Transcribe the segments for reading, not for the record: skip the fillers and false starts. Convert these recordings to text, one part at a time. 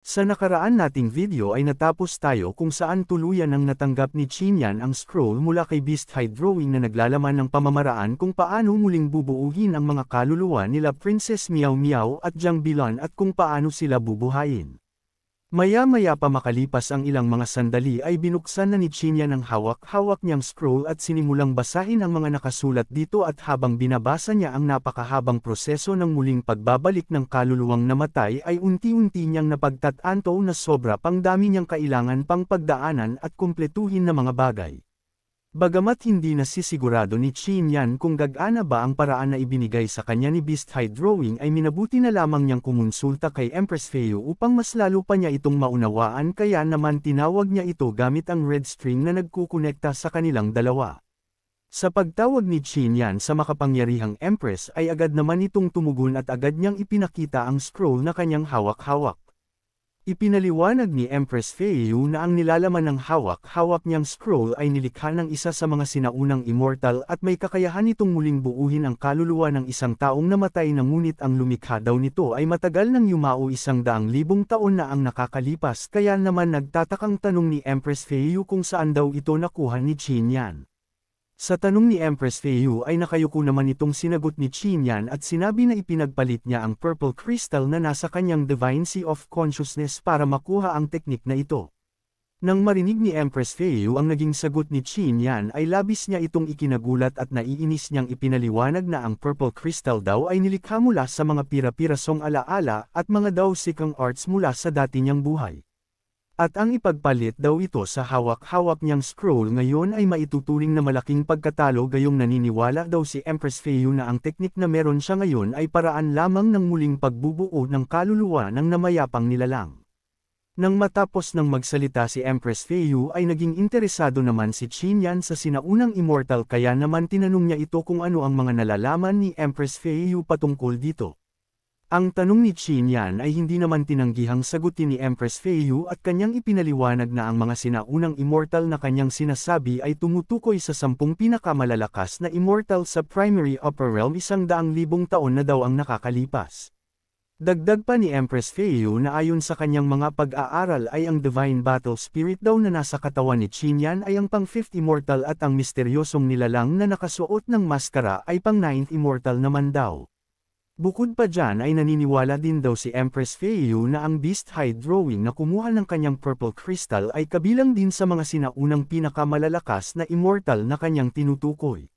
Sa nakaraan nating video ay natapos tayo kung saan tuluyan ang natanggap ni Chinyan ang scroll mula kay Beast Hide Drawing na naglalaman ng pamamaraan kung paano muling bubuuhin ang mga kaluluwa nila Princess Meow Meow at Jiang Bilan at kung paano sila bubuhayin. Maya-maya pa makalipas ang ilang mga sandali ay binuksan na ni Chinyan ang hawak-hawak niyang scroll at sinimulang basahin ang mga nakasulat dito at habang binabasa niya ang napakahabang proseso ng muling pagbabalik ng kaluluwang namatay ay unti-unti niyang napagtatanto na sobra pang dami niyang kailangan pang pagdaanan at kumpletuhin na mga bagay. Bagamat hindi nasisigurado ni Chinyan kung gagana ba ang paraan na ibinigay sa kanya ni Beast Hide Drawing ay minabuti na lamang niyang kumonsulta kay Empress Feo upang mas lalo pa niya itong maunawaan kaya naman tinawag niya ito gamit ang red string na nagkukonekta sa kanilang dalawa. Sa pagtawag ni Chinyan sa makapangyarihang Empress ay agad naman itong tumugon at agad niyang ipinakita ang scroll na kanyang hawak-hawak. Ipinaliwanag ni Empress Feo na ang nilalaman ng hawak-hawak niyang scroll ay nilikha ng isa sa mga sinaunang immortal at may kakayahan itong muling buuhin ang kaluluwa ng isang taong namatay na ngunit ang lumikha daw nito ay matagal nang yumao 100,000 taon na ang nakakalipas kaya naman nagtatakang tanong ni Empress Feo kung saan daw ito nakuha ni Chinyan. Sa tanong ni Empress Feo ay nakayuko naman itong sinagot ni Chinyan at sinabi na ipinagpalit niya ang purple crystal na nasa kanyang Divine Sea of Consciousness para makuha ang teknik na ito. Nang marinig ni Empress Feo ang naging sagot ni Chinyan ay labis niya itong ikinagulat at naiinis niyang ipinaliwanag na ang purple crystal daw ay nilikha mula sa mga pira-pirasong alaala at mga daw sikang arts mula sa dati niyang buhay. At ang ipagpalit daw ito sa hawak-hawak niyang scroll ngayon ay maituturing na malaking pagkatalo gayong naniniwala daw si Empress Feo na ang teknik na meron siya ngayon ay paraan lamang ng muling pagbubuo ng kaluluwa ng namayapang nilalang. Nang matapos ng magsalita si Empress Feo ay naging interesado naman si Chinyan sa sinaunang immortal kaya naman tinanong niya ito kung ano ang mga nalalaman ni Empress Feo patungkol dito. Ang tanong ni Chinyan ay hindi naman tinanggihang sagutin ni Empress Feo at kanyang ipinaliwanag na ang mga sinaunang immortal na kanyang sinasabi ay tumutukoy sa 10 pinakamalalakas na immortal sa primary upper realm 100,000 taon na daw ang nakakalipas. Dagdag pa ni Empress Feo na ayon sa kanyang mga pag-aaral ay ang Divine Battle Spirit daw na nasa katawan ni Chinyan ay ang pang-5th immortal at ang misteryosong nilalang na nakasuot ng maskara ay pang-9th immortal naman daw. Bukod pa dyan ay naniniwala din daw si Empress Feo na ang Beast Hide Drawing na kumuha ng kanyang purple crystal ay kabilang din sa mga sinaunang pinakamalalakas na immortal na kanyang tinutukoy.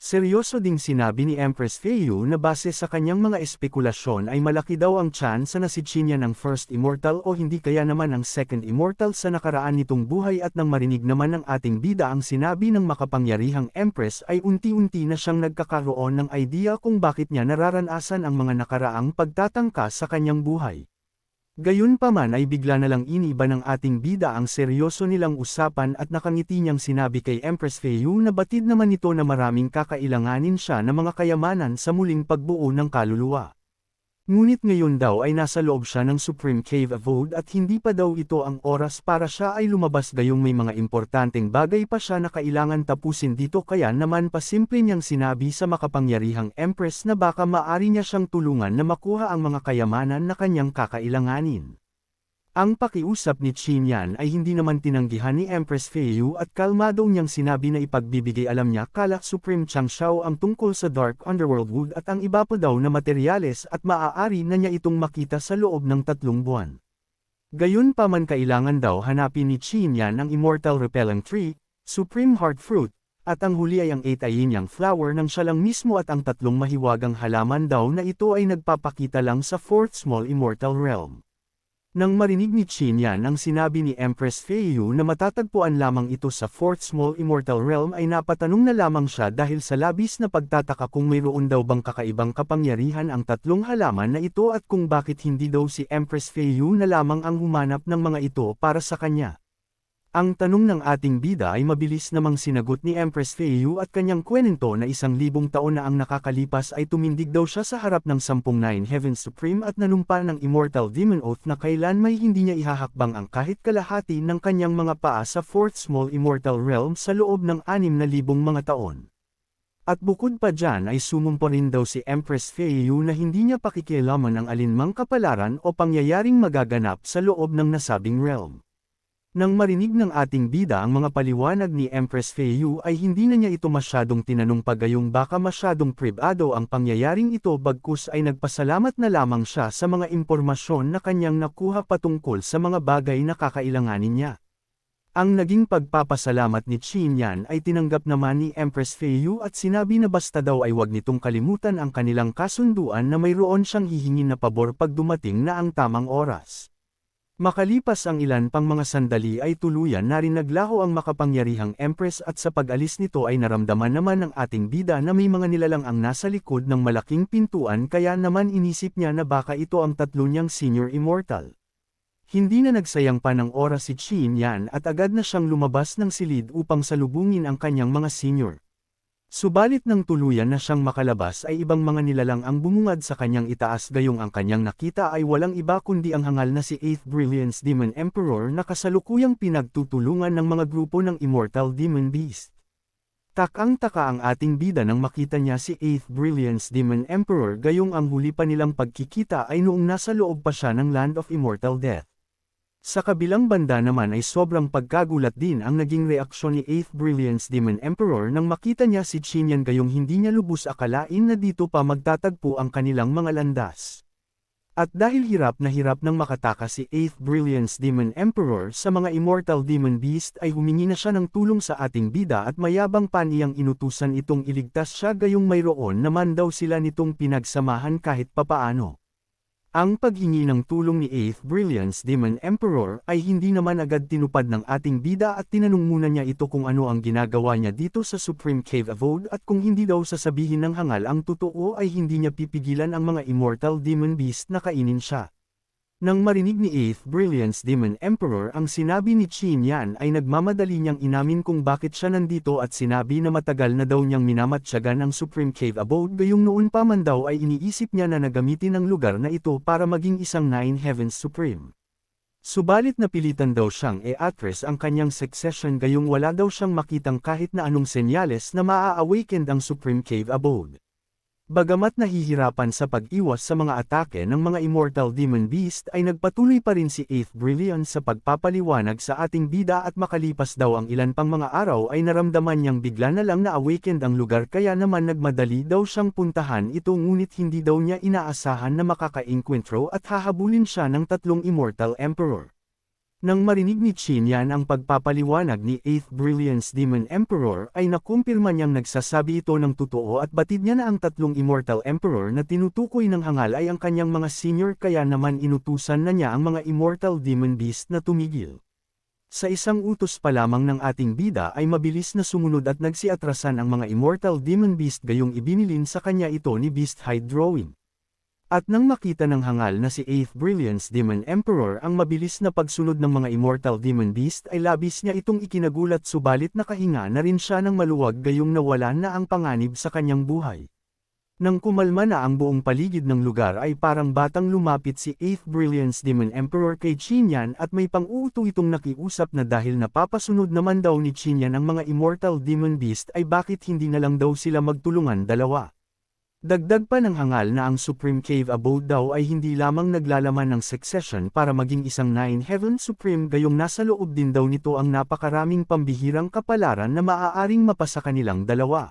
Seryoso ding sinabi ni Empress Feo na base sa kanyang mga espekulasyon ay malaki daw ang chance na si Chinyan ang first immortal o hindi kaya naman ang second immortal sa nakaraan nitong buhay at nang marinig naman ng ating bida ang sinabi ng makapangyarihang Empress ay unti-unti na siyang nagkakaroon ng idea kung bakit niya nararanasan ang mga nakaraang pagtatangka sa kanyang buhay. Gayunpaman ay bigla na lang iniba ng ating bida ang seryoso nilang usapan at nakangiti niyang sinabi kay Empress Feo na batid naman ito na maraming kakailanganin siya na mga kayamanan sa muling pagbuo ng kaluluwa. Ngunit ngayon daw ay nasa loob siya ng Supreme Cave Abode at hindi pa daw ito ang oras para siya ay lumabas gayong may mga importanteng bagay pa siya na kailangan tapusin dito kaya naman pasimple niyang sinabi sa makapangyarihang Empress na baka maari niya siyang tulungan na makuha ang mga kayamanan na kanyang kakailanganin. Ang pakiusap ni Chinyan ay hindi naman tinanggihan ni Empress Feo at kalmado niyang sinabi na ipagbibigay alam niya kala Supreme Changshao ang tungkol sa Dark Underworld Wood at ang iba pa daw na materyales at maaari na niya itong makita sa loob ng 3 buwan. Gayunpaman kailangan daw hanapin ni Chinyan ang Immortal Repellent Tree, Supreme Heart Fruit, at ang huli ay ang 8 Yin-Yang Flower ng siya lang mismo at ang 3 mahiwagang halaman daw na ito ay nagpapakita lang sa 4th Small Immortal Realm. Nang marinig ni Chinyan ang sinabi ni Empress Feo na matatagpuan lamang ito sa 4th Small Immortal Realm ay napatanong na lamang siya dahil sa labis na pagtataka kung mayroon daw bang kakaibang kapangyarihan ang 3 halaman na ito at kung bakit hindi daw si Empress Feo na lamang ang humanap ng mga ito para sa kanya. Ang tanong ng ating bida ay mabilis namang sinagot ni Empress Feo at kanyang kwento na 1,000 taon na ang nakakalipas ay tumindig daw siya sa harap ng 10 Nine Heavens Supreme at nanumpa ng Immortal Demon Oath na kailan may hindi niya ihahakbang ang kahit kalahati ng kanyang mga paa sa 4th Small Immortal Realm sa loob ng 6,000 mga taon. At bukod pa dyan ay sumumpa rin daw si Empress Feiyu na hindi niya pakikialaman ang alinmang kapalaran o pangyayaring magaganap sa loob ng nasabing realm. Nang marinig ng ating bida ang mga paliwanag ni Empress Feiyu ay hindi na niya ito masyadong tinanong pagayong baka masyadong pribado ang pangyayaring ito bagkus ay nagpasalamat na lamang siya sa mga impormasyon na kanyang nakuha patungkol sa mga bagay na kakailanganin niya. Ang naging pagpapasalamat ni Qin Yan ay tinanggap naman ni Empress Feiyu at sinabi na basta daw ay wag nitong kalimutan ang kanilang kasunduan na mayroon siyang hihingin na pabor pag dumating na ang tamang oras. Makalipas ang ilan pang mga sandali ay tuluyan na rin naglaho ang makapangyarihang Empress at sa pag-alis nito ay naramdaman naman ng ating bida na may mga nilalang ang nasa likod ng malaking pintuan kaya naman inisip niya na baka ito ang tatlo niyang senior immortal. Hindi na nagsayang pa ng oras si Qin Yan at agad na siyang lumabas ng silid upang salubungin ang kanyang mga senior. Subalit nang tuluyan na siyang makalabas ay ibang mga nilalang ang bumungad sa kanyang itaas gayong ang kanyang nakita ay walang iba kundi ang hangal na si 8th Brilliance Demon Emperor na kasalukuyang pinagtutulungan ng mga grupo ng Immortal Demon Beast. Takang-taka ang ating bida nang makita niya si 8th Brilliance Demon Emperor gayong ang huli pa nilang pagkikita ay noong nasa loob pa siya ng Land of Immortal Death. Sa kabilang banda naman ay sobrang pagkagulat din ang naging reaksyon ni 8th Brilliance Demon Emperor nang makita niya si Qin Yan gayong hindi niya lubos akalain na dito pa magtatagpo ang kanilang mga landas. At dahil hirap nang makatakas si 8th Brilliance Demon Emperor sa mga Immortal Demon Beast ay humingi na siya ng tulong sa ating bida at mayabang pa niyang inutusan itong iligtas siya gayong mayroon naman daw sila nitong pinagsamahan kahit papaano. Ang paghingi ng tulong ni 8th Brilliance Demon Emperor ay hindi naman agad tinupad ng ating bida at tinanong muna niya ito kung ano ang ginagawa niya dito sa Supreme Cave Abode at kung hindi daw sasabihin ng hangal ang totoo ay hindi niya pipigilan ang mga Immortal Demon Beast na kainin siya. Nang marinig ni 8th Brilliance Demon Emperor ang sinabi ni Qin Yan ay nagmamadali niyang inamin kung bakit siya nandito at sinabi na matagal na daw niyang minamatyagan ang Supreme Cave Abode gayong noon pa man daw ay iniisip niya na nagamitin ang lugar na ito para maging isang Nine Heavens Supreme. Subalit napilitan daw siyang i-address ang kanyang succession gayong wala daw siyang makitang kahit na anong senyales na maa-awakened ang Supreme Cave Abode. Bagamat nahihirapan sa pag-iwas sa mga atake ng mga Immortal Demon Beast ay nagpatuloy pa rin si 8th Brilliance sa pagpapaliwanag sa ating bida at makalipas daw ang ilan pang mga araw ay naramdaman niyang bigla na lang na-awakened ang lugar kaya naman nagmadali daw siyang puntahan ito ngunit hindi daw niya inaasahan na makaka-encuentro at hahabulin siya ng tatlong Immortal Emperor. Nang marinig ni Qin Yan ang pagpapaliwanag ni 8th Brilliance Demon Emperor ay nakumpirma niyang nagsasabi ito ng totoo at batid niya na ang tatlong Immortal Emperor na tinutukoy ng hangal ay ang kanyang mga senior kaya naman inutusan na niya ang mga Immortal Demon Beast na tumigil. Sa isang utos pa lamang ng ating bida ay mabilis na sumunod at nagsiatrasan ang mga Immortal Demon Beast gayong ibinilin sa kanya ito ni Beast Hide Drawing. At nang makita ng hangal na si 8th Brilliance Demon Emperor ang mabilis na pagsunod ng mga Immortal Demon Beast ay labis niya itong ikinagulat subalit nakahinga na rin siya ng maluwag gayong nawalan na ang panganib sa kanyang buhay. Nang kumalma na ang buong paligid ng lugar ay parang batang lumapit si 8th Brilliance Demon Emperor kay Qin Yan at may pang-uuto itong nakiusap na dahil napapasunod naman daw ni Qin Yan ang mga Immortal Demon Beast ay bakit hindi na lang daw sila magtulungan dalawa. Dagdag pa ng hangal na ang Supreme Cave Abode daw ay hindi lamang naglalaman ng succession para maging isang Nine Heaven Supreme gayong nasa loob din daw nito ang napakaraming pambihirang kapalaran na maaaring mapasa kanilang dalawa.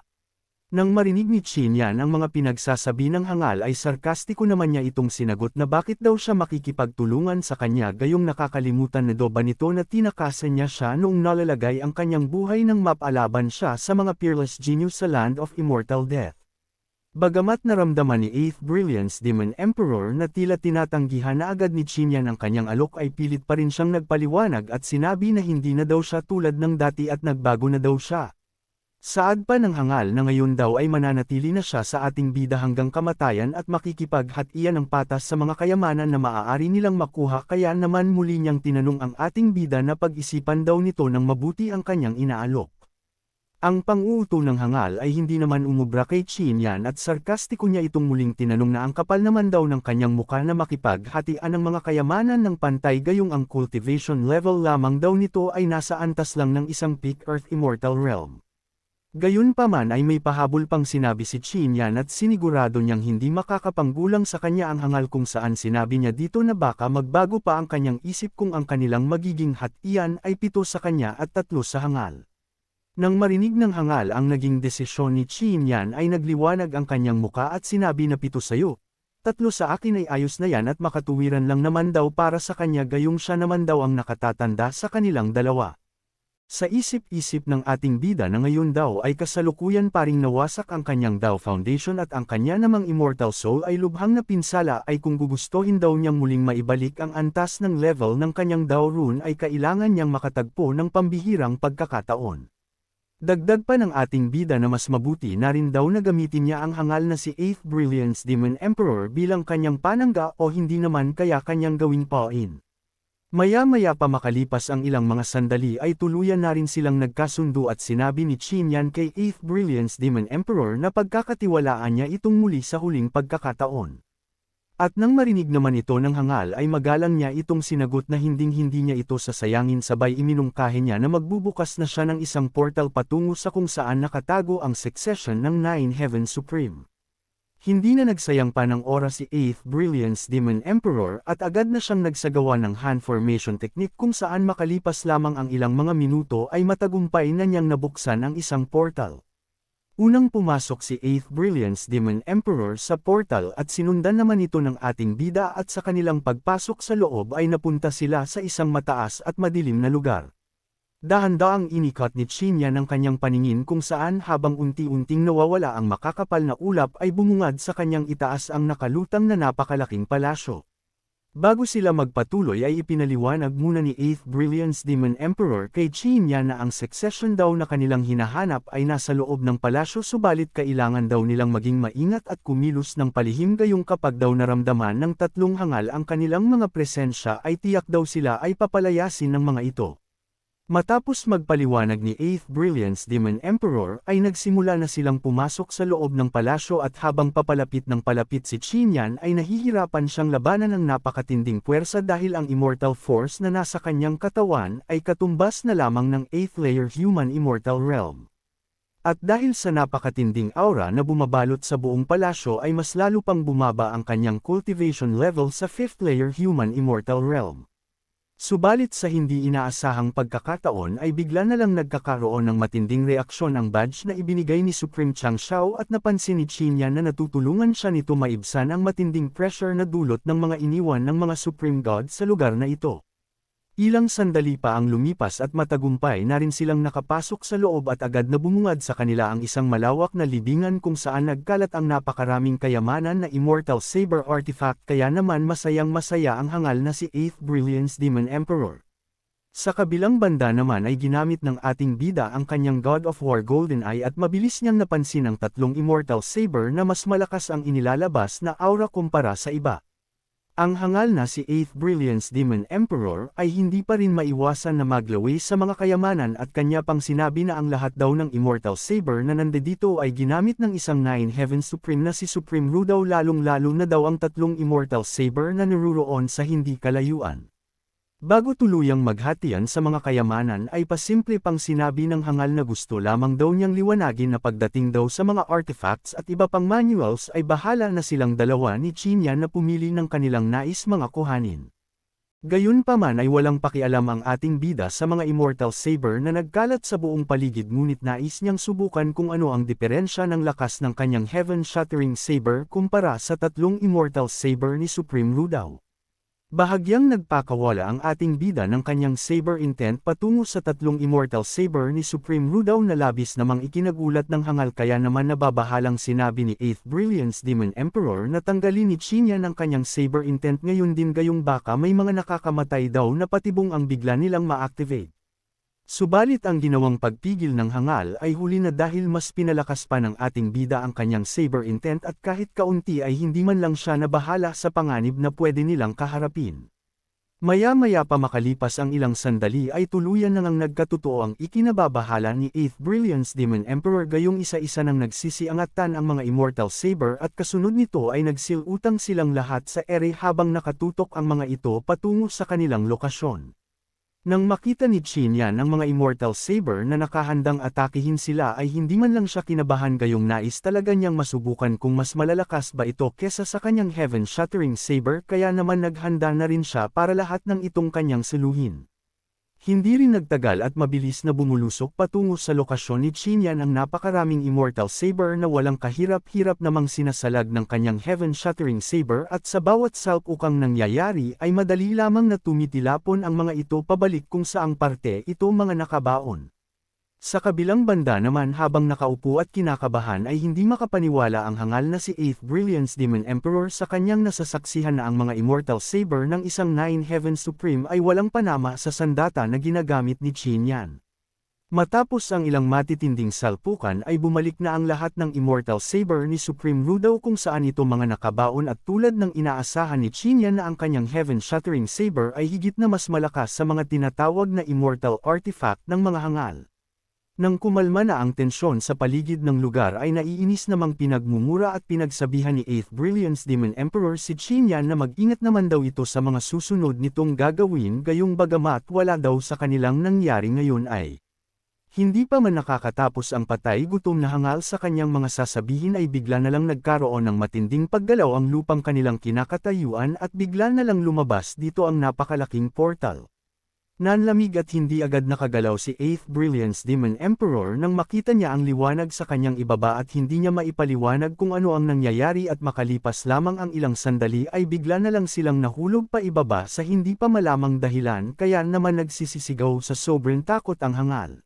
Nang marinig ni Qin Yan ang mga pinagsasabi ng hangal ay sarkastiko naman niya itong sinagot na bakit daw siya makikipagtulungan sa kanya gayong nakakalimutan na daw ba nito na tinakasan niya siya noong nalalagay ang kanyang buhay nang mapalaban siya sa mga peerless genius sa Land of Immortal Death. Bagamat naramdaman ni 8th Brilliance Demon Emperor na tila tinatanggihan na agad ni Qin Yan ang kanyang alok ay pilit pa rin siyang nagpaliwanag at sinabi na hindi na daw siya tulad ng dati at nagbago na daw siya. Saad pa ng hangal na ngayon daw ay mananatili na siya sa ating bida hanggang kamatayan at makikipaghati-an ng patas sa mga kayamanan na maaari nilang makuha kaya naman muli niyang tinanong ang ating bida na pag-isipan daw nito ng mabuti ang kanyang inaalok. Ang pang-uuto ng hangal ay hindi naman umubra kay Qin Yan at sarkastiko niya itong muling tinanong na ang kapal naman daw ng kanyang muka na makipaghatian ng mga kayamanan ng pantay gayong ang cultivation level lamang daw nito ay nasa antas lang ng isang peak Earth Immortal Realm. Gayunpaman ay may pahabol pang sinabi si Qin Yan at sinigurado niyang hindi makakapanggulang sa kanya ang hangal kung saan sinabi niya dito na baka magbago pa ang kanyang isip kung ang kanilang magiging hatian ay 7 sa kanya at 3 sa hangal. Nang marinig ng hangal ang naging desisyon ni Qin Yan ay nagliwanag ang kanyang muka at sinabi na 7 sayo. 3 sa akin ay ayos na yan at makatuwiran lang naman daw para sa kanya gayong siya naman daw ang nakatatanda sa kanilang dalawa. Sa isip-isip ng ating bida na ngayon daw ay kasalukuyan paring nawasak ang kanyang Dao Foundation at ang kanya namang Immortal Soul ay lubhang na pinsala ay kung gugustuhin daw niyang muling maibalik ang antas ng level ng kanyang Dao Rune ay kailangan niyang makatagpo ng pambihirang pagkakataon. Dagdag pa ng ating bida na mas mabuti na rin daw na gamitin niya ang hangal na si 8th Brilliance Demon Emperor bilang kanyang panangga o hindi naman kaya kanyang gawing pain. Maya-maya pa makalipas ang ilang mga sandali ay tuluyan na rin silang nagkasundo at sinabi ni Qin Yan kay 8th Brilliance Demon Emperor na pagkakatiwalaan niya itong muli sa huling pagkakataon. At nang marinig naman ito ng hangal ay magalang niya itong sinagot na hinding-hindi niya ito sasayangin sabay iminungkahi niya na magbubukas na siya ng isang portal patungo sa kung saan nakatago ang succession ng Nine Heavens Supreme. Hindi na nagsayang pa ng oras si 8th Brilliance Demon Emperor at agad na siyang nagsagawa ng hand formation technique kung saan makalipas lamang ang ilang mga minuto ay matagumpay na niyang nabuksan ang isang portal. Unang pumasok si 8th Brilliance Demon Emperor sa portal at sinundan naman ito ng ating bida at sa kanilang pagpasok sa loob ay napunta sila sa isang mataas at madilim na lugar. Dahan-daang inikat ni Qin Yan ang kanyang paningin kung saan habang unti-unting nawawala ang makakapal na ulap ay bumungad sa kanyang itaas ang nakalutang na napakalaking palasyo. Bago sila magpatuloy ay ipinaliwanag muna ni 8th Brilliance Demon Emperor kay Qin Yan na ang succession daw na kanilang hinahanap ay nasa loob ng palasyo subalit kailangan daw nilang maging maingat at kumilos ng palihim gayong kapag daw naramdaman ng tatlong hangal ang kanilang mga presensya ay tiyak daw sila ay papalayasin ng mga ito. Matapos magpaliwanag ni 8th Brilliance Demon Emperor ay nagsimula na silang pumasok sa loob ng palasyo at habang papalapit ng palapit si Qin Yan ay nahihirapan siyang labanan ng napakatinding puwersa dahil ang immortal force na nasa kanyang katawan ay katumbas na lamang ng 8th layer human immortal realm. At dahil sa napakatinding aura na bumabalot sa buong palasyo ay mas lalo pang bumaba ang kanyang cultivation level sa 5th layer human immortal realm. Subalit sa hindi inaasahang pagkakataon ay bigla na lang nagkakaroon ng matinding reaksyon ang badge na ibinigay ni Supreme Chang Xiao at napansin ni Qin Yan na natutulungan siya nito maibsan ang matinding pressure na dulot ng mga iniwan ng mga Supreme God sa lugar na ito. Ilang sandali pa ang lumipas at matagumpay na rin silang nakapasok sa loob at agad na bumungad sa kanila ang isang malawak na libingan kung saan nagkalat ang napakaraming kayamanan na Immortal Saber Artifact kaya naman masayang-masaya ang hangal na si 8th Brilliance Demon Emperor. Sa kabilang banda naman ay ginamit ng ating bida ang kanyang God of War GoldenEye at mabilis niyang napansin ang tatlong Immortal Saber na mas malakas ang inilalabas na aura kumpara sa iba. Ang hangal na si 8th Brilliance Demon Emperor ay hindi pa rin maiwasan na maglawi sa mga kayamanan at kanya pang sinabi na ang lahat daw ng Immortal Saber na nandito ay ginamit ng isang Nine Heavens Supreme na si Supreme Ru daw lalong-lalo na daw ang tatlong Immortal Saber na naruroon sa hindi kalayuan. Bago tuluyang maghatian sa mga kayamanan ay pasimple pang sinabi ng hangal na gusto lamang daw niyang liwanagin na pagdating daw sa mga artifacts at iba pang manuals ay bahala na silang dalawa ni Qin Yan na pumili ng kanilang nais mga kuhanin. Gayunpaman ay walang pakialam ang ating bida sa mga Immortal Saber na nagkalat sa buong paligid ngunit nais niyang subukan kung ano ang diferensya ng lakas ng kanyang Heaven Shattering Saber kumpara sa tatlong Immortal Saber ni Supreme Ru daw. Bahagyang nagpakawala ang ating bida ng kanyang Saber Intent patungo sa tatlong Immortal Saber ni Supreme Ru daw na labis namang ikinagulat ng hangal kaya naman nababahalang sinabi ni 8th Brilliance Demon Emperor na tanggalin ni Qin Yan ang kanyang Saber Intent ngayon din gayong baka may mga nakakamatay daw na patibong ang bigla nilang ma-activate. Subalit ang ginawang pagpigil ng hangal ay huli na dahil mas pinalakas pa ng ating bida ang kanyang Saber Intent at kahit kaunti ay hindi man lang siya nabahala sa panganib na pwede nilang kaharapin. Maya-maya pa makalipas ang ilang sandali ay tuluyan nang nagkatotoo ang ikinababahala ni 8th Brilliance Demon Emperor gayong isa-isa nang nagsisiangatan ang mga Immortal Saber at kasunod nito ay nagsilutang silang lahat sa ere habang nakatutok ang mga ito patungo sa kanilang lokasyon. Nang makita ni Qin Yan ang mga Immortal Saber na nakahandang atakihin sila ay hindi man lang siya kinabahan gayong nais talaga niyang masubukan kung mas malalakas ba ito kesa sa kanyang Heaven Shattering Saber kaya naman naghanda na rin siya para lahat ng itong kanyang suluhin. Hindi rin nagtagal at mabilis na bumulusok patungo sa lokasyon ni Qin Yan ang napakaraming Immortal Saber na walang kahirap-hirap namang sinasalag ng kanyang Heaven Shattering Saber at sa bawat salpukang nangyayari ay madali lamang na tumitilapon ang mga ito pabalik kung saang parte ito mga nakabaon. Sa kabilang banda naman habang nakaupo at kinakabahan ay hindi makapaniwala ang hangal na si 8th Brilliance Demon Emperor sa kanyang nasasaksihan na ang mga Immortal Saber ng isang Nine Heavens Supreme ay walang panama sa sandata na ginagamit ni Qin Yan. Matapos ang ilang matitinding salpukan ay bumalik na ang lahat ng Immortal Saber ni Supreme Rudaw kung saan ito mga nakabaon at tulad ng inaasahan ni Qin Yan na ang kanyang Heaven Shattering Saber ay higit na mas malakas sa mga tinatawag na Immortal Artifact ng mga hangal. Nang kumalma na ang tensyon sa paligid ng lugar ay naiinis namang pinagmumura at pinagsabihan ni 8th Brilliance Demon Emperor si Qin Yan na mag-ingat naman daw ito sa mga susunod nitong gagawin gayong bagamat wala daw sa kanilang nangyari ngayon ay. Hindi pa man nakakatapos ang patay gutom na hangal sa kanyang mga sasabihin ay bigla na lang nagkaroon ng matinding paggalaw ang lupang kanilang kinakatayuan at bigla na lang lumabas dito ang napakalaking portal. Nanlamig at hindi agad nakagalaw si 8th Brilliance Demon Emperor nang makita niya ang liwanag sa kanyang ibaba at hindi niya maipaliwanag kung ano ang nangyayari at makalipas lamang ang ilang sandali ay bigla na lang silang nahulog pa ibaba sa hindi pa malamang dahilan kaya naman nagsisisigaw sa sobrang takot ang hangal.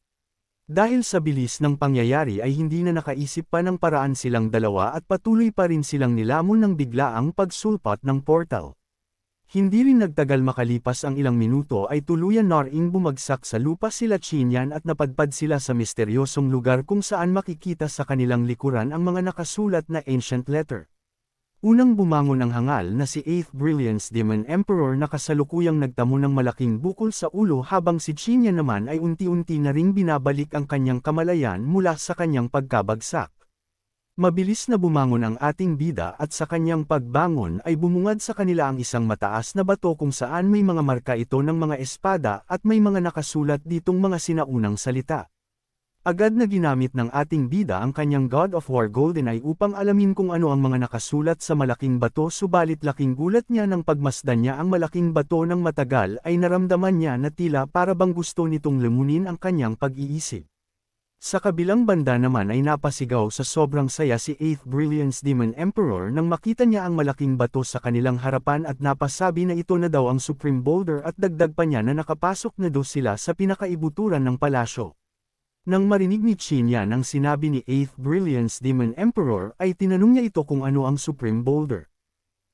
Dahil sa bilis ng pangyayari ay hindi na nakaisip pa ng paraan silang dalawa at patuloy pa rin silang nilamon ng biglaang pagsulpat ng portal. Hindi rin nagtagal makalipas ang ilang minuto ay tuluyan na ring bumagsak sa lupa sila Qin Yan at napadpad sila sa misteryosong lugar kung saan makikita sa kanilang likuran ang mga nakasulat na ancient letter. Unang bumangon ang hangal na si 8th Brilliance Demon Emperor na kasalukuyang nagtamo ng malaking bukol sa ulo habang si Qin Yan naman ay unti-unti na ring binabalik ang kanyang kamalayan mula sa kanyang pagkabagsak. Mabilis na bumangon ang ating bida at sa kanyang pagbangon ay bumungad sa kanila ang isang mataas na bato kung saan may mga marka ito ng mga espada at may mga nakasulat ditong mga sinaunang salita. Agad na ginamit ng ating bida ang kanyang God of War GoldenEye upang alamin kung ano ang mga nakasulat sa malaking bato subalit laking gulat niya nang pagmasdan niya ang malaking bato ng matagal ay naramdaman niya na tila para bang gusto nitong lumunin ang kanyang pag-iisip. Sa kabilang banda naman ay napasigaw sa sobrang saya si 8th Brilliance Demon Emperor nang makita niya ang malaking bato sa kanilang harapan at napasabi na ito na daw ang Supreme Boulder at dagdag pa niya na nakapasok na daw sila sa pinakaibuturan ng palasyo. Nang marinig ni Qin Yan ang sinabi ni 8th Brilliance Demon Emperor ay tinanong niya ito kung ano ang Supreme Boulder.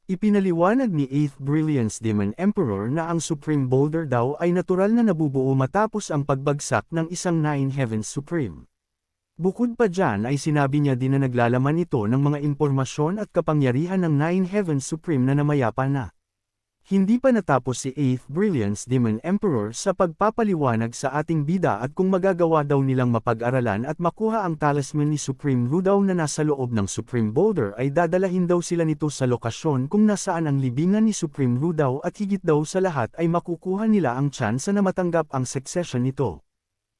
Ipinaliwanag ni 8th Brilliance Demon Emperor na ang Supreme Boulder daw ay natural na nabubuo matapos ang pagbagsak ng isang Nine Heavens Supreme. Bukod pa dyan ay sinabi niya din na naglalaman ito ng mga impormasyon at kapangyarihan ng Nine Heavens Supreme na namayapa na. Hindi pa natapos si 8th Brilliance Demon Emperor sa pagpapaliwanag sa ating bida at kung magagawa daw nilang mapag-aralan at makuha ang talisman ni Supreme Rudaw na nasa loob ng Supreme Boulder ay dadalahin daw sila nito sa lokasyon kung nasaan ang libingan ni Supreme Rudaw at higit daw sa lahat ay makukuha nila ang tsansa na matanggap ang succession nito.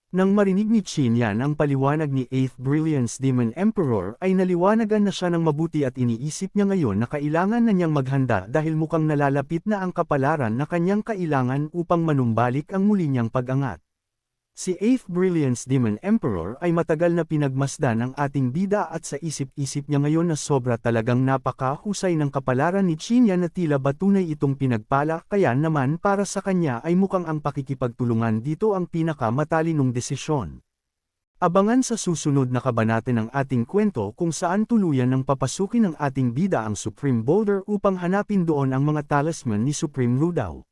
Nang marinig ni Qin Yan ang paliwanag ni 8th Brilliance Demon Emperor ay naliwanagan na siya ng mabuti at iniisip niya ngayon na kailangan na niyang maghanda dahil mukhang nalalapit na ang kapalaran na kanyang kailangan upang manumbalik ang muli niyang pag-angat. Si 8th Brilliance Demon Emperor ay matagal na pinagmasdan ang ating bida at sa isip-isip niya ngayon na sobra talagang napakahusay ng kapalaran ni Qin Yan na tila ba tunay itong pinagpala kaya naman para sa kanya ay mukhang ang pakikipagtulungan dito ang pinakamatalinong desisyon. Abangan sa susunod na kabanata ng ating kwento kung saan tuluyan ng papasukin ng ating bida ang Supreme Boulder upang hanapin doon ang mga talisman ni Supreme Rudaw.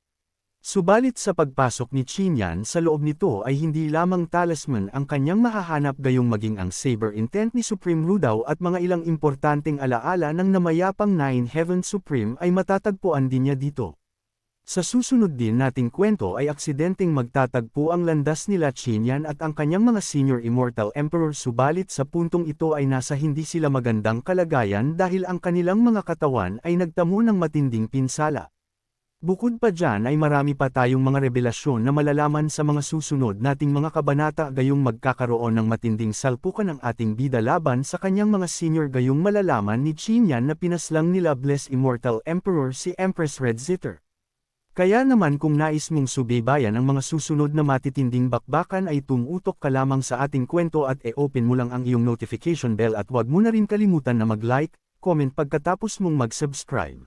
Subalit sa pagpasok ni Qin Yan sa loob nito ay hindi lamang talisman ang kanyang mahahanap gayong maging ang Saber Intent ni Supreme Rudaw at mga ilang importanteng alaala ng namayapang Nine Heavens Supreme ay matatagpuan din niya dito. Sa susunod din nating kwento ay aksidenteng magtatagpo ang landas nila Qin Yan at ang kanyang mga Senior Immortal Emperor subalit sa puntong ito ay nasa hindi sila magandang kalagayan dahil ang kanilang mga katawan ay nagtamo ng matinding pinsala. Bukod pa dyan ay marami pa tayong mga revelasyon na malalaman sa mga susunod nating mga kabanata gayong magkakaroon ng matinding salpukan ng ating bida laban sa kanyang mga senior gayong malalaman ni Qin Yan na pinaslang nila Bless Immortal Emperor si Empress Red Zither. Kaya naman kung nais mong subaybayan ang mga susunod na matitinding bakbakan ay tumutok ka lamang sa ating kwento at e-open mo lang ang iyong notification bell at huwag mo na rin kalimutan na mag-like, comment pagkatapos mong mag-subscribe.